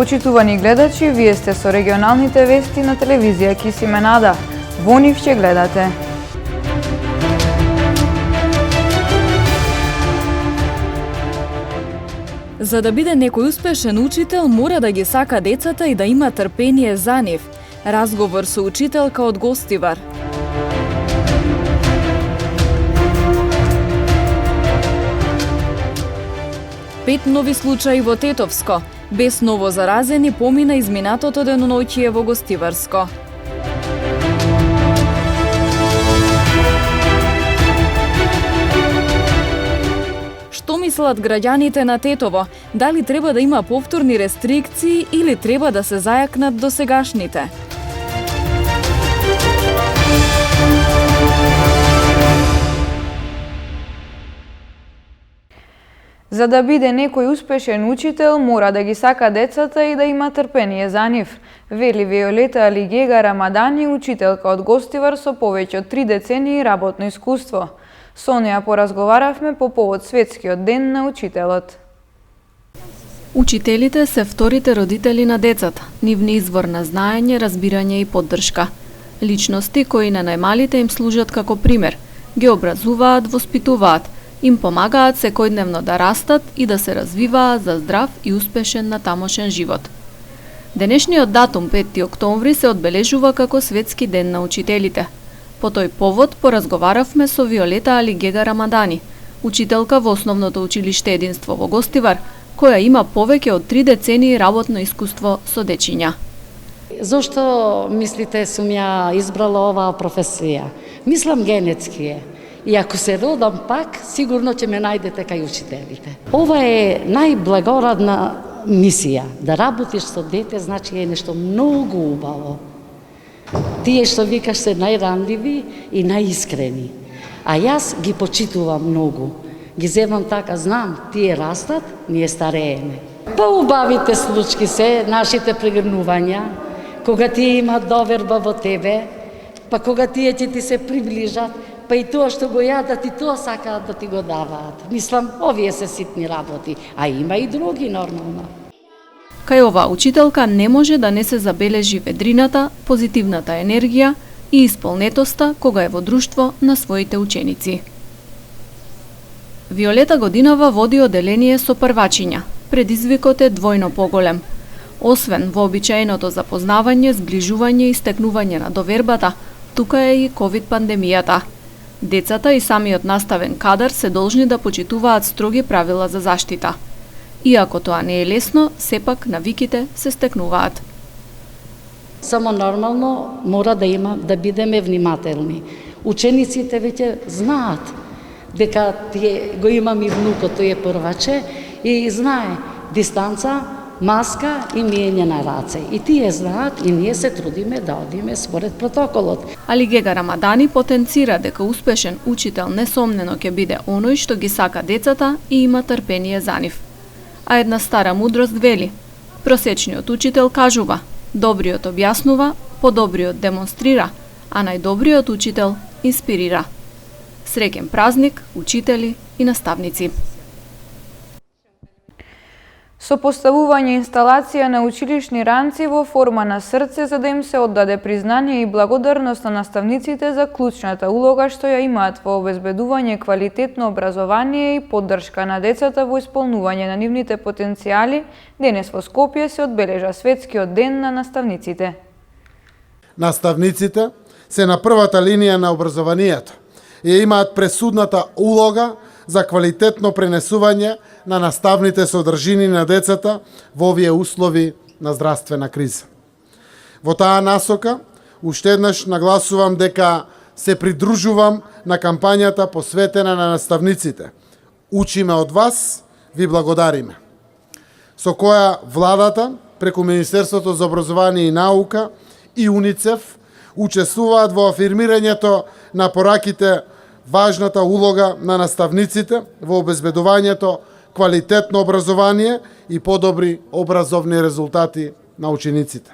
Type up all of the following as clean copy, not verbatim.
Почитувани гледачи, вие сте со регионалните вести на телевизија Кисименада. Во нив ќе гледате. За да биде некој успешен учител, мора да ги сака децата и да има трпение за нив. Разговор со учителка од Гостивар. Пет нови случаи во Тетовско. Без ново заразени помина изминатото деноноќие во Гостиварско. Што мислат граѓаните на Тетово? Дали треба да има повторни рестрикции или треба да се зајакнат до сегашните? За да биде некој успешен учител, мора да ги сака децата и да има трпение за нив, вели Виолета Алигега Рамадани, учителка од Гостивар со повеќе од 3 децении работно искуство. Со неа поразговаравме по повод Светскиот ден на учителот. Учителите се вторите родители на децата, нивни извор на знаење, разбирање и поддршка. Личности кои на најмалите им служат како пример, ги образуваат, воспитуваат, им помагаат секојдневно да растат и да се развиваат за здрав и успешен натамошен живот. Денешниот датум 5 октомври се одбележува како Светски ден на учителите. По тој повод поразговаравме со Виолета Алигега Рамадани, учителка во Основното училиште Единство во Гостивар, која има повеќе од 3 децении работно искуство со дечиња. Зошто мислите сум ја избрала оваа професија? Мислам генетски е. И ако се родам пак, сигурно ќе ме најдете кај учителите. Ова е најблагорадна мисија. Да работиш со дете, значи е нешто многу убаво. Тие што викаш се најранливи и најискрени. А јас ги почитувам многу. Ги земам така, знам, тие растат, ние старееме. Поубавите случаи се нашите прегрнувања, кога тие имаат доверба во тебе, па кога тие ќе ти се приближат, па и тоа што го јадат и тоа сакаат да ти го даваат. Мислам, овие се ситни работи, а има и други нормално. Кај оваа учителка не може да не се забележи ведрината, позитивната енергија и исполнетоста кога е во друштво на своите ученици. Виолета годинава води оделение со првачиња. Предизвикот е двојно поголем. Освен вообичаеното запознавање, зближување и стекнување на довербата, тука е и ковид пандемијата. Децата и самиот наставен кадар се должни да почитуваат строги правила за заштита. Иако тоа не е лесно, сепак навиките се стекнуваат. Само нормално мора да бидеме внимателни. Учениците веќе знаат дека го имам и внукот, тој е прваче и знае дистанца, маска и миење на раце. И тие знаат и ние се трудиме да одиме според протоколот. Алигега Рамадани потенцира дека успешен учител несомнено ќе биде оној што ги сака децата и има трпение за нив. А една стара мудрост вели: просечниот учител кажува, добриот објаснува, подобриот демонстрира, а најдобриот учител инспирира. Среќен празник, учители и наставници. Со поставување инсталација на училишни ранци во форма на срце за да им се оддаде признание и благодарност на наставниците за клучната улога што ја имаат во обезбедување квалитетно образование и поддршка на децата во исполнување на нивните потенцијали, денес во Скопје се одбележа Светскиот ден на наставниците. Наставниците се на првата линија на образованието и имаат пресудната улога за квалитетно пренесување на наставните содржини на децата во овие услови на здравствена криза. Во таа насока, уште еднаш нагласувам дека се придружувам на кампањата посветена на наставниците. Учиме од вас, ви благодариме. Со која владата, преку Министерството за образование и наука и УНИЦЕФ, учествуваат во афирмирањето на пораките важната улога на наставниците во обезбедувањето квалитетно образование и подобри образовни резултати на учениците.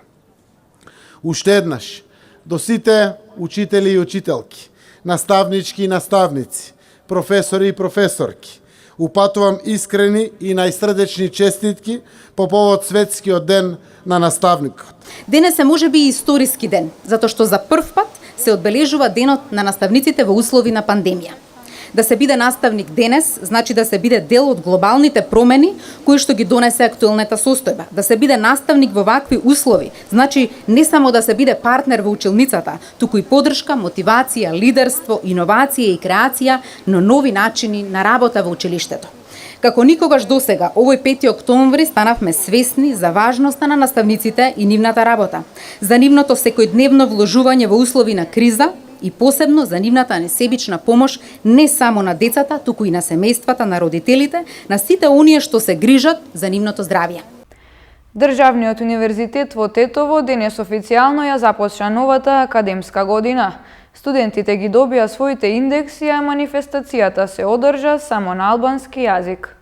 Уште еднаш, до сите учители и учителки, наставнички и наставници, професори и професорки, упатувам искрени и најсрдечни честитки по повод Светскиот ден на наставникот. Денес е можеби и историски ден, затоа што за прв пат се одбележува денот на наставниците во услови на пандемија. Да се биде наставник денес, значи да се биде дел од глобалните промени кои што ги донесе актуелната состојба. Да се биде наставник во вакви услови, значи не само да се биде партнер во училницата, туку и поддршка, мотивација, лидерство, иновација и креација на нови начини на работа во училиштето. Како никогаш досега, овој 5 октомври станавме свесни за важноста на наставниците и нивната работа, за нивното секојдневно вложување во услови на криза и посебно за нивната несебична помош не само на децата, туку и на семејствата, на родителите, на сите оние што се грижат за нивното здравје. Државниот универзитет во Тетово денес официјално ја започна новата академска година. Студентите ги добија своите индекси, а манифестацијата се одржа само на албански јазик.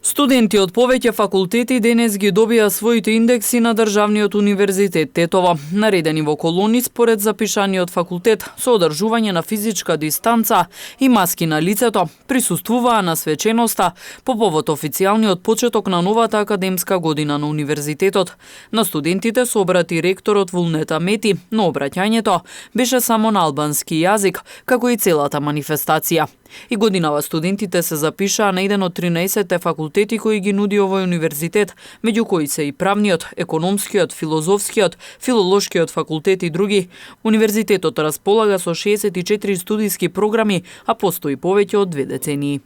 Студенти од повеќе факултети денес ги добија своите индекси на Државниот универзитет Тетово, наредени во колони според запишаниот факултет, со одржување на физичка дистанца и маски на лицето, присуствуваа на свеченоста по повод официјалниот почеток на новата академска година на универзитетот. На студентите се обрати ректорот Вулнета Мети, но обраќањето беше само на албански јазик, како и целата манифестација. И годинава студентите се запишаа на еден од 13 факултети кои ги нуди овој универзитет, меѓу кои се и правниот, економскиот, филозофскиот, филолошкиот факултет и други. Универзитетот располага со 64 студиски програми, а постои повеќе од 2 децении.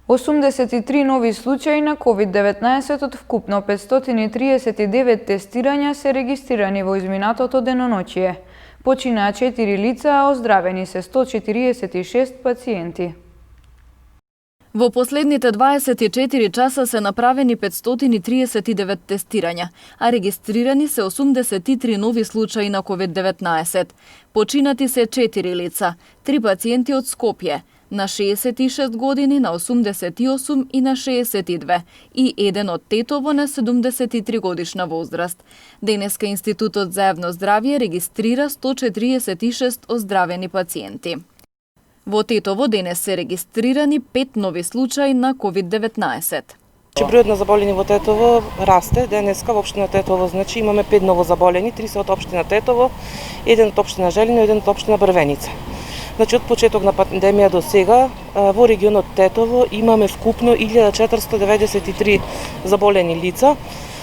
83 нови случаи на COVID-19 од вкупно 539 тестирања се регистрирани во изминатото деноноќие. Починаа 4 лица, а оздравени се 146 пациенти. Во последните 24 часа се направени 539 тестирања, а регистрирани се 83 нови случаи на COVID-19. Починати се 4 лица, 3 пациенти од Скопје, на 66 години, на 88 и на 62, и еден од Тетово на 73 годишна возраст. Денеска Институтот за јавно здравје регистрира 146 оздравени пациенти. Во Тетово денес се регистрирани 5 нови случаи на COVID-19. Бројот на заболени во Тетово расте. Денеска во општина Тетово значи имаме 5 ново заболени, 3 се од општина Тетово, еден од општина Желино, еден од општина Брвеница. Значи од почеток на пандемија до сега во регионот Тетово имаме вкупно 1493 заболени лица.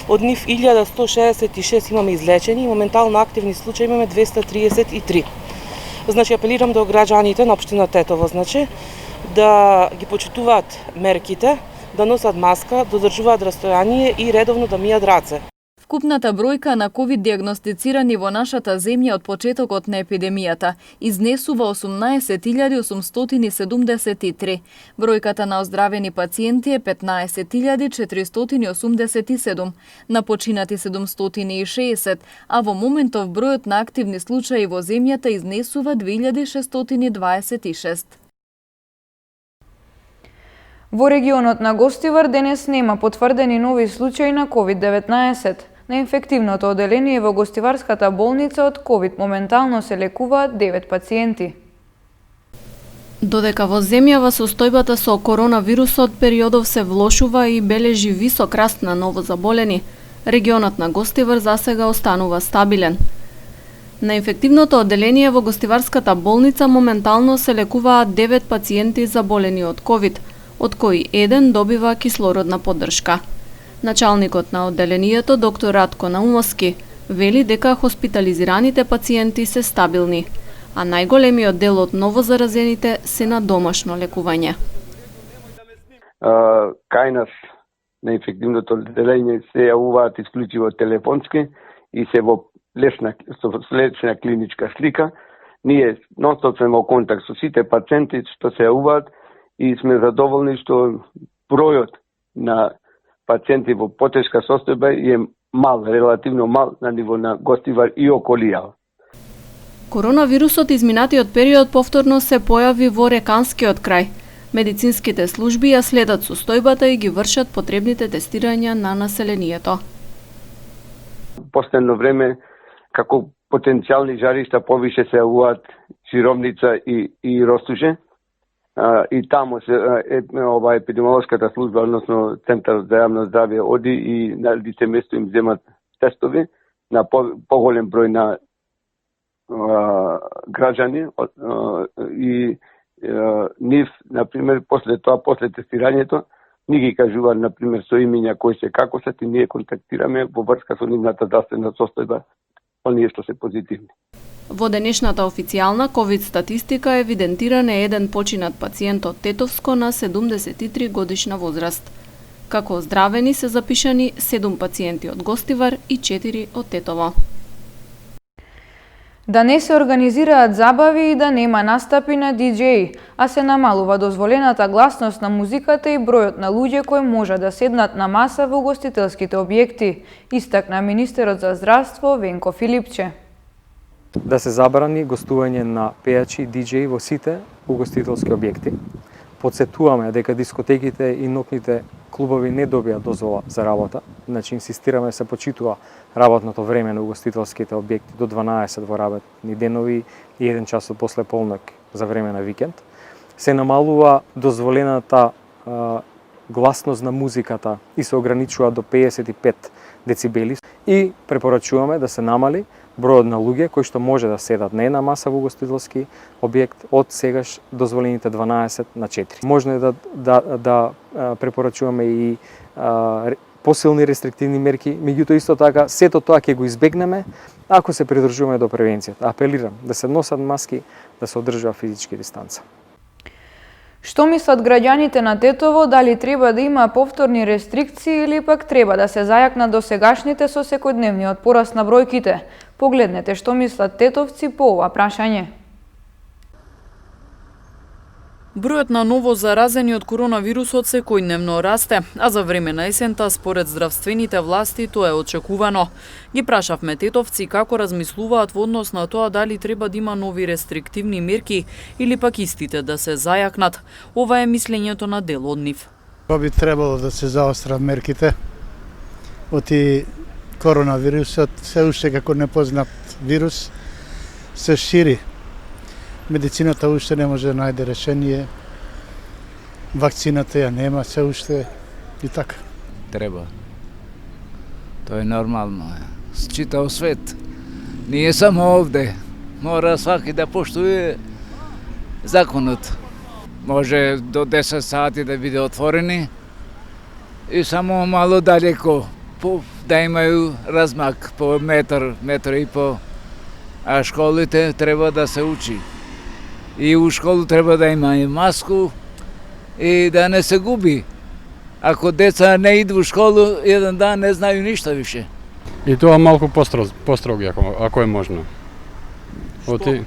Од нив 1166 имаме излечени и моментално активни случаи имаме 233. Значи апелирам до граѓаните на општина Тетово, значи да ги почитуваат мерките, да носат маска, да одржуваат растојание и редовно да мијат раце. Вкупната бројка на ковид диагностицирани во нашата земја од почетокот на епидемијата изнесува 18.873. Бројката на оздравени пациенти е 15.487, на починати 760, а во моментов бројот на активни случаи во земјата изнесува 2626. Во регионот на Гостивар денес нема потврдени нови случаи на COVID-19. На инфективното оделение во Гостиварската болница од COVID моментално се лекуваат 9 пациенти. Додека во земјава состојбата со коронавирусот периодов се влошува и бележи висок раст на новозаболени, регионот на Гостивар засега останува стабилен. На инфективното оделение во Гостиварската болница моментално се лекуваат 9 пациенти заболени од COVID, од кои еден добива кислородна поддршка. Началникот на оделението, доктор Ратко Наумовски, вели дека хоспитализираните пациенти се стабилни, а најголемиот дел од новозаразените се на домашно лекување. Кај нас на инфективното оделение се јавуваат исклучиво телефонски и се во лесна клиничка слика. Ние нонстоп сме во контакт со сите пациенти што се јавуваат и сме задоволни што бројот на пациенти во потешка состојба е мал, релативно мал на ниво на Гостивар и околија. Коронавирусот изминатиот период повторно се појави во Реканскиот крај. Медицинските служби ја следат состојбата и ги вршат потребните тестирања на населението. Последно време, како потенцијални жаришта повише се јавуваат Чировница и Ростуше. и таму се ова епидемиолошката служба, односно Центар за јавно здравје оди и на лице место им земат тестови на поголем број на граѓани и нив, например, после тестирањето, ни ги кажува, например, со имиња кои се како се, и ние контактираме во врска со нивната здравствена состојба, оние што се позитивни. Во денешната официјална ковид статистика евидентиран е еден починат пациент од Тетовско на 73 годишна возраст. Како оздравени се запишани 7 пациенти од Гостивар и 4 од Тетово. Да не се организираат забави и да нема настапи на диџеи, а се намалува дозволената гласност на музиката и бројот на луѓе кои може да седнат на маса во угостителските објекти, истакна министерот за здравство Венко Филипче. Да се забрани гостување на пејачи и диџеи во сите угостителски објекти. Подсетуваме дека дискотеките и ноќните клубови не добија дозвола за работа, значи инсистираме се почитува работното време на угостителските објекти до 12 во работни денови и 1 час после полнок за време на викенд. Се намалува дозволената гласност на музиката и се ограничува до 55 децибели и препорачуваме да се намали бројот на луѓе кои што може да седат на една маса во угостителски објект од сегаш дозволените 12 на 4. Можно е да препорачуваме и посилни рестриктивни мерки, меѓутоа исто така сето тоа ќе го избегнеме ако се придржуваме до превенцијата. Апелирам да се носат маски, да се одржува физички дистанца. Што мислат граѓаните на Тетово, дали треба да има повторни рестрикции или пак треба да се зајакнат до сегашните со секојдневниот пораст на бројките? Погледнете што мислат тетовци по ова прашање. Бројот на ново заразени од коронавирусот секојдневно расте, а за време на есента, според здравствените власти, тоа е очекувано. Ги прашавме тетовци како размислуваат во однос на тоа дали треба да има нови рестриктивни мерки или пак истите да се зајакнат. Ова е мислењето на дел од нив. Би требало да се заострат мерките. Оти коронавирусот се уште како непознат вирус се шири. Медицината уште не може да најде решение. Вакцината ја нема се уште и така. Треба. Тоа е нормално. Читав свет. Ние само овде. Мора сваки да поштуе законот. Може до 10 сати да биде отворени и само мало далеко да имају размак по метар и по. А школите треба да се учи. И у школу треба да има и маску и да не се губи. Ако деца не иду у школу, еден дан не знају ништо више. И тоа малку построги, ако е можно. Оти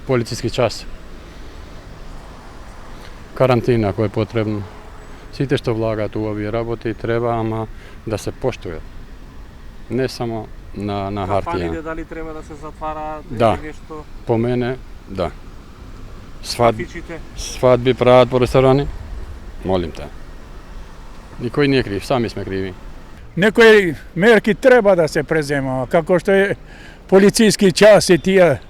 полициски час. Карантина, ако е потребно. Сите што влагаат у овие работи треба, ама да се поштујат. Не само на хартија. Кафаните дали треба да се затвараат да. или нешто? По мене, да. Свадби прават по ресторани? Молим те. Никој не е крив, сами сме криви. Некои мерки треба да се презема, како што е полициски час и тие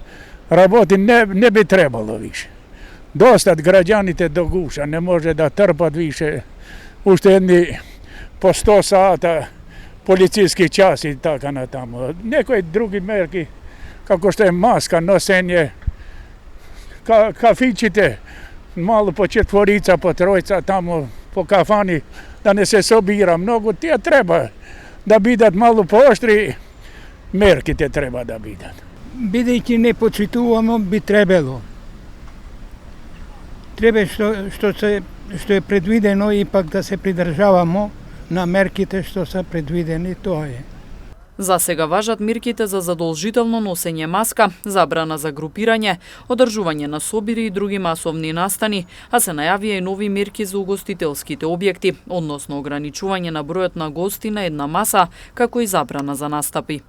работи не би требало више. Достат граѓаните до гуша, не може да трпат више уште едни по 100 сата полициски час и така натаму. Некои други мерки, како што е маска, носење, кафичите, мало по четворица, по тројца, таму по кафани, да не се собира многу, тие треба да бидат малку поштри, мерките треба да бидат. Бидејќи не почитуваме, би требало. Треба што е предвидено и пак да се придржаваме на мерките што се предвидени, тоа е. За сега важат мерките за задолжително носење маска, забрана за групирање, одржување на собири и други масовни настани, а се најавија и нови мерки за угостителските објекти, односно ограничување на бројот на гости на една маса, како и забрана за настапи.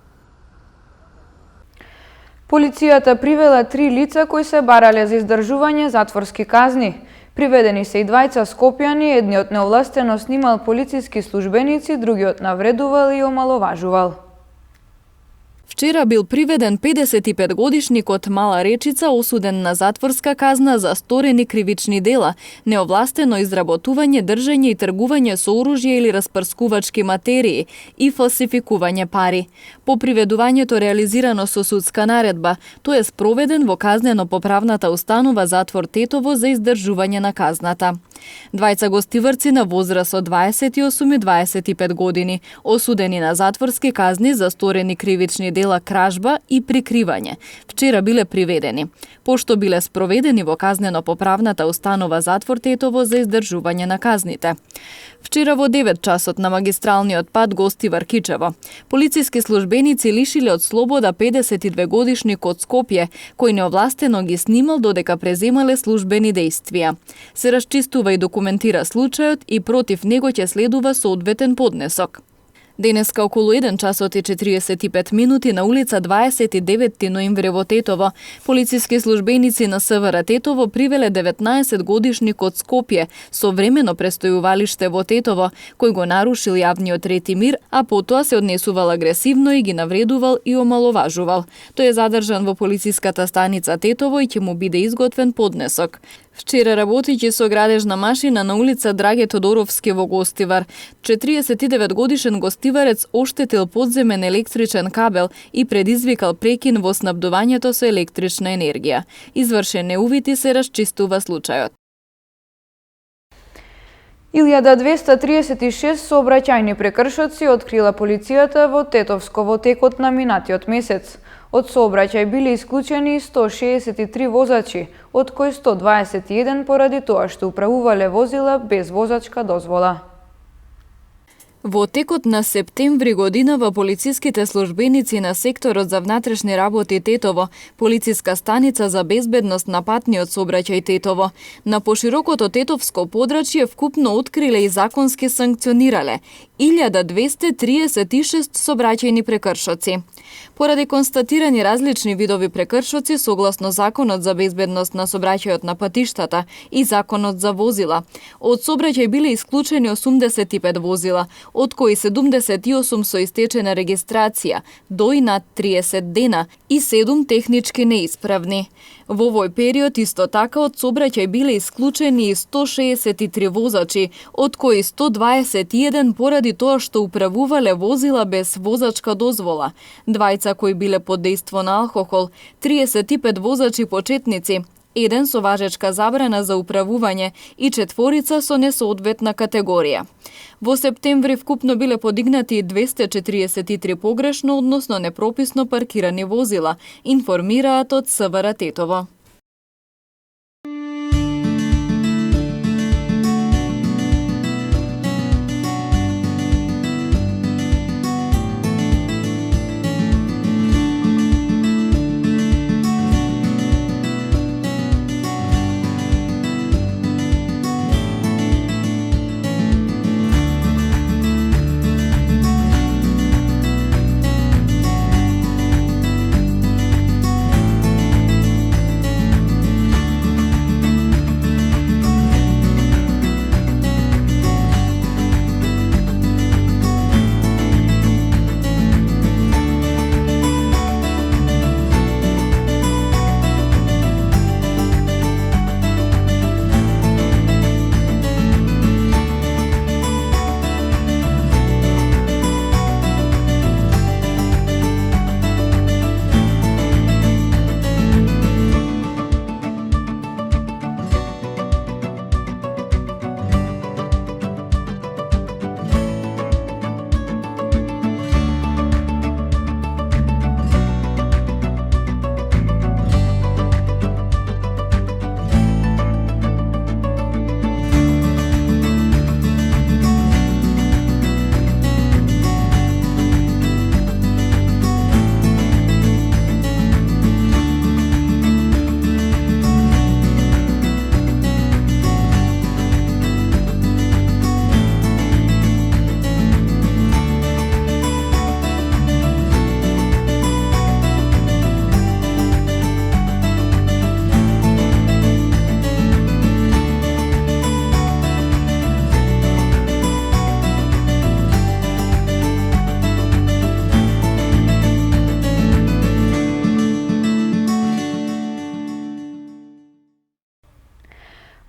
Полицијата привела 3 лица кои се барале за издржување затворски казни. Приведени се и двајца скопјани, едниот неовластено снимал полициски службеници, другиот навредувал и омаловажувал. Вчера бил приведен 55-годишник од Мала Речица, осуден на затворска казна за сторени кривични дела, неовластено изработување, држење и тргување со оружје или распрскувачки материи и фалсификување пари. По приведувањето реализирано со судска наредба, тој е спроведен во казнено-поправната установа затвор Тетово за издржување на казната. Двајца гостиварци на возраст од 28 и 25 години, осудени на затворски казни за сторени кривични дела кражба и прикривање, вчера биле приведени, пошто биле спроведени во казнено-поправната установа затвор Тетово за издржување на казните. Вчера во 9 часот на магистралниот пат Гостивар Кичево, полициски службеници лишиле од слобода 52 годишник од Скопје, кој неовластено ги снимал додека преземале службени дејствија. Се расчистува и документира случајот и против него ќе следува соодветен поднесок. Денеска околу 1 часот и 45 минути на улица 29 ноември во Тетово, полициски службеници на СВР Тетово привеле 19 годишник од Скопје со времено престојувалиште во Тетово, кој го нарушил јавниот ред и мир, а потоа се однесувал агресивно и ги навредувал и омаловажувал. Тој е задржан во полициската станица Тетово и ќе му биде изготвен поднесок. Вчера работејќи со градежна машина на улица Драге Тодоровски во Гостивар, 49 годишен гостиварец оштетил подземен електричен кабел и предизвикал прекин во снабдувањето со електрична енергија. Извршен е увид и се расчистува случајот. 1236 сообраќајни прекршоци открила полицијата во Тетовско во текот на минатиот месец. Од сообраќај биле исклучени 163 возачи, од кои 121 поради тоа што управувале возила без возачка дозвола. Во текот на септември годинава полициските службеници на секторот за внатрешни работи Тетово, полициска станица за безбедност на патниот сообраќај Тетово, на поширокото тетовско подрачје вкупно откриле и законски санкционирале 1236 сообраќајни прекршоци. Поради констатирани различни видови прекршоци согласно Законот за безбедност на сообраќајот на патиштата и Законот за возила, од сообраќај биле исклучени 85 возила, од кои 78 со истечена регистрација до и над 30 дена и 7 технички неисправни. Во овој период исто така од сообраќај биле исклучени и 163 возачи, од кои 121 поради тоа што управувале возила без возачка дозвола, двајца кои биле под дејство на алкохол, 35 возачи почетници, 1 со важечка забрана за управување и 4 со несоодветна категорија. Во септември вкупно биле подигнати 243 погрешно, односно непрописно паркирани возила, информираат од СВР Тетово.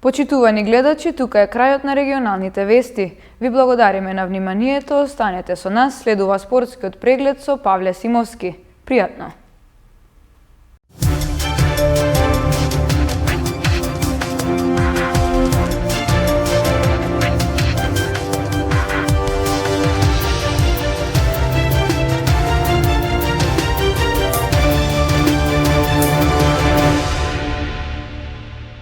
Почитувани гледачи, тука е крајот на регионалните вести. Ви благодариме на вниманието, останете со нас, следува спортскиот преглед со Павле Симовски. Пријатно!